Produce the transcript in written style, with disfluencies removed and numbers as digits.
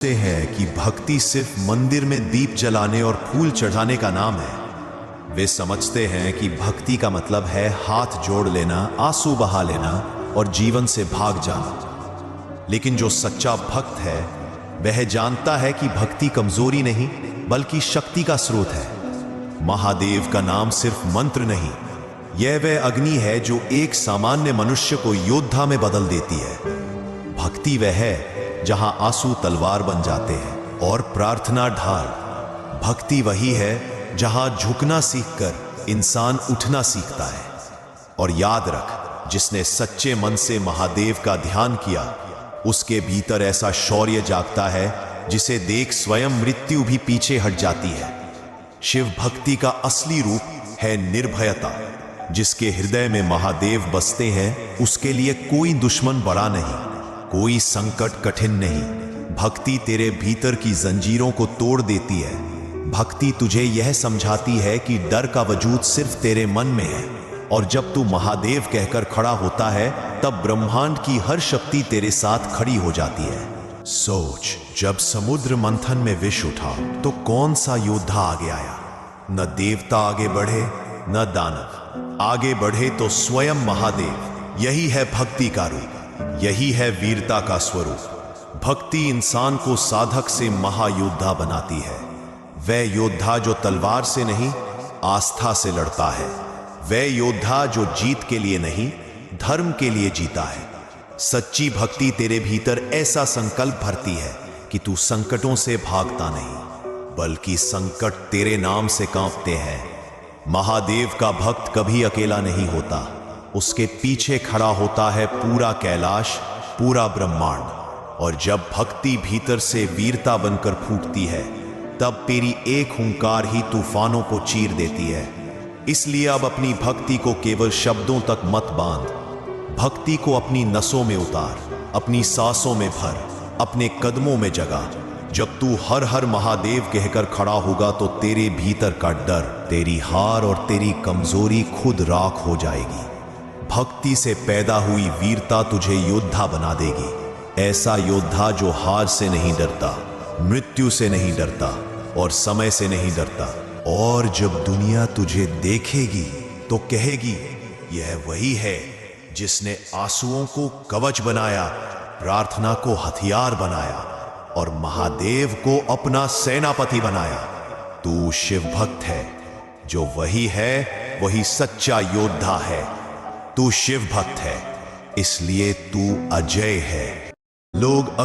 कहते हैं कि भक्ति सिर्फ मंदिर में दीप जलाने और फूल चढ़ाने का नाम है। वे समझते हैं कि भक्ति का मतलब है हाथ जोड़ लेना, आंसू बहा लेना और जीवन से भाग जाना। लेकिन जो सच्चा भक्त है वह जानता है कि भक्ति कमजोरी नहीं बल्कि शक्ति का स्रोत है। महादेव का नाम सिर्फ मंत्र नहीं, यह वह अग्नि है जो एक सामान्य मनुष्य को योद्धा में बदल देती है। भक्ति वह है जहां आंसू तलवार बन जाते हैं और प्रार्थना ढाल। भक्ति वही है जहां झुकना सीखकर इंसान उठना सीखता है। और याद रख, जिसने सच्चे मन से महादेव का ध्यान किया उसके भीतर ऐसा शौर्य जागता है जिसे देख स्वयं मृत्यु भी पीछे हट जाती है। शिव भक्ति का असली रूप है निर्भयता। जिसके हृदय में महादेव बसते हैं उसके लिए कोई दुश्मन बड़ा नहीं, कोई संकट कठिन नहीं। भक्ति तेरे भीतर की जंजीरों को तोड़ देती है। भक्ति तुझे यह समझाती है कि डर का वजूद सिर्फ तेरे मन में है, और जब तू महादेव कहकर खड़ा होता है तब ब्रह्मांड की हर शक्ति तेरे साथ खड़ी हो जाती है। सोच, जब समुद्र मंथन में विष उठा तो कौन सा योद्धा आगे आया? न देवता आगे बढ़े न दानव। आगे बढ़े तो स्वयं महादेव। यही है भक्ति का रूप, यही है वीरता का स्वरूप। भक्ति इंसान को साधक से महायोद्धा बनाती है। वह योद्धा जो तलवार से नहीं आस्था से लड़ता है। वह योद्धा जो जीत के लिए नहीं धर्म के लिए जीता है। सच्ची भक्ति तेरे भीतर ऐसा संकल्प भरती है कि तू संकटों से भागता नहीं बल्कि संकट तेरे नाम से कांपते हैं। महादेव का भक्त कभी अकेला नहीं होता, उसके पीछे खड़ा होता है पूरा कैलाश, पूरा ब्रह्मांड। और जब भक्ति भीतर से वीरता बनकर फूटती है तब तेरी एक हुंकार ही तूफानों को चीर देती है। इसलिए अब अपनी भक्ति को केवल शब्दों तक मत बांध, भक्ति को अपनी नसों में उतार, अपनी सांसों में भर, अपने कदमों में जगा। जब तू हर हर महादेव कहकर खड़ा होगा तो तेरे भीतर का डर, तेरी हार और तेरी कमजोरी खुद राख हो जाएगी। भक्ति से पैदा हुई वीरता तुझे योद्धा बना देगी। ऐसा योद्धा जो हार से नहीं डरता, मृत्यु से नहीं डरता और समय से नहीं डरता। और जब दुनिया तुझे देखेगी तो कहेगी, यह वही है जिसने आंसुओं को कवच बनाया, प्रार्थना को हथियार बनाया और महादेव को अपना सेनापति बनाया। तू शिव भक्त है, जो वही है वही सच्चा योद्धा है। तू शिव भक्त है, इसलिए तू अजय है। लोग